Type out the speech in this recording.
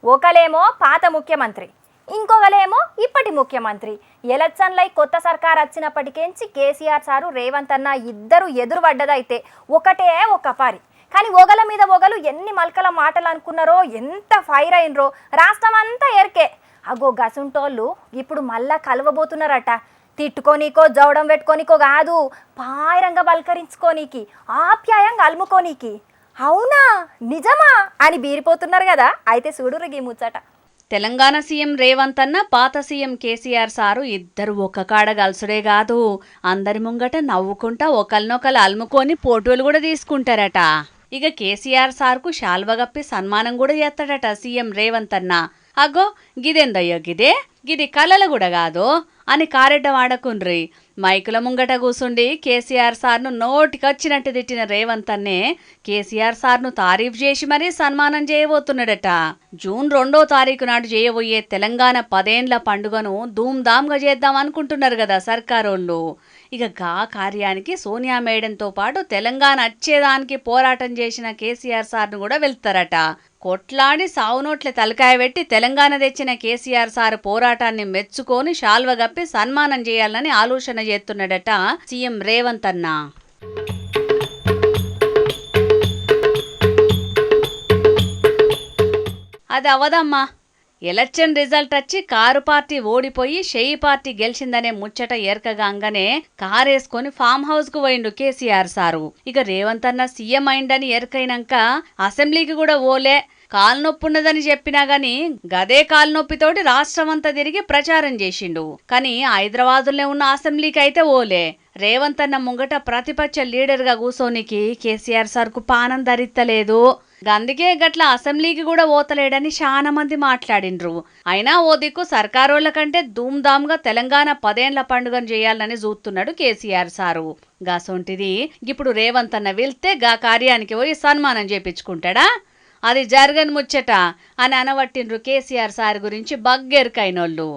ఒకలేమో పాత ముఖ్యమంత్రి, ఇంకొకలేమో ఇప్పటి ముఖ్యమంత్రి. ఎలక్షన్లై కొత్త సర్కార్ వచ్చినప్పటికేంచి కేసీఆర్ సారు రేవంత్ అన్న ఇద్దరు ఎదురుపడ్డదైతే ఒకటే ఒక పారి. కానీ ఒగల మీద ఒగలు ఎన్ని మల్కల మాటలు అనుకున్నారో, ఎంత ఫైర్ అయినరో రాష్ట్రం అంతా ఎరికే. అగో గసుంటోళ్ళు ఇప్పుడు మళ్ళా కలవబోతున్నారట. తిట్టుకోనీకో జవడం పెట్టుకోనికో కాదు, పాయరంగా బలకరించుకోనీకి, ఆప్యాయంగా అలుముకోనీకి. అవునా నిజమా అని బీరిపోతున్నారు కదా. అయితే చూడురుగి ముచ్చట. తెలంగాణ సీఎం రేవంత్ అన్న పాత సీఎం కేసీఆర్ సారు ఇద్దరు ఒక్క కాడ గలుసుడే కాదు, అందరి ముంగట నవ్వుకుంటా ఒకరినొకరు అలుముకొని ఫోటోలు కూడా తీసుకుంటారట. ఇక కేసీఆర్ సార్కు శాల్వగప్పి సన్మానం కూడా చేస్తాడట సీఎం రేవంత్ అన్న. అగో గిదేందయ్యో గిది కలల కూడా కాదు అని కారెడ్డ వాడకుండ్రి. మైకుల ముంగట కూసుండి కేసీఆర్ సార్ను నోటికొచ్చినట్టు తిట్టిన రేవంత్ అన్నే కేసీఆర్ సార్ను తారీఫ్ చేసి మరీ సన్మానం చేయబోతున్నాడట. జూన్ 2వ తారీఖు నాడు చేయబోయే తెలంగాణ 10 ఏండ్ల పండుగను ధూమ్ధామ్గా చేద్దాం అనుకుంటున్నారు కదా సర్కారోళ్ళు. ఇక గా కార్యానికి సోనియా మేడంతో పాటు తెలంగాణ వచ్చేదానికి పోరాటం చేసిన కేసీఆర్ సార్ను కూడా వెళ్తారట. కొట్లాడి సావునోట్ల తలకాయ పెట్టి తెలంగాణ తెచ్చిన కేసీఆర్ సార్ పోరాటాన్ని మెచ్చుకొని శాల్వగప్పి సన్మానం చేయాలని ఆలోచన చేస్తున్నాడట సీఎం రేవంత్ అన్న. అది అవదమ్మా. ఎలక్షన్ రిజల్ట్ వచ్చి కారు పార్టీ ఓడిపోయి షెయి పార్టీ గెలిచిందనే ముచ్చట ఎరకగానే కారేసుకొని ఫామ్ హౌస్ కు పోయిండు కేసీఆర్ సారు. ఇక రేవంత్ అన్న సీఎం అయిందని ఎరకైనాక అసెంబ్లీకి కూడా ఓలే. కాలు నొప్పి ఉన్నదని చెప్పినా గాని గదే కాలు నొప్పితోటి రాష్ట్రం అంతా తిరిగి ప్రచారం చేసిండు. కానీ హైదరాబాదులో ఉన్న అసెంబ్లీకి అయితే ఓలే. రేవంత్ అన్న ముంగట ప్రతిపక్ష లీడర్ గా కూసోనికి కేసీఆర్ సార్కు పానం ధరిత్తలేదు. అందుకే గట్ల అసెంబ్లీకి కూడా ఓతలేడని చాలా మంది మాట్లాడిండ్రు. అయినా ఓ దిక్కు సర్కారోళ్ల కంటే ధూమ్ధామ్గా తెలంగాణ 10 ఏండ్ల పండుగను చేయాలని చూస్తున్నాడు కేసీఆర్ సారు. గాసొంటిది ఇప్పుడు రేవంత్ అన్న వెళ్తే గా కార్యానికి పోయి సన్మానం చేపించుకుంటాడా? అది జరగని ముచ్చట అని అనవట్టిండ్రు కేసీఆర్ సార్ గురించి బగ్గెరుకైనోళ్ళు.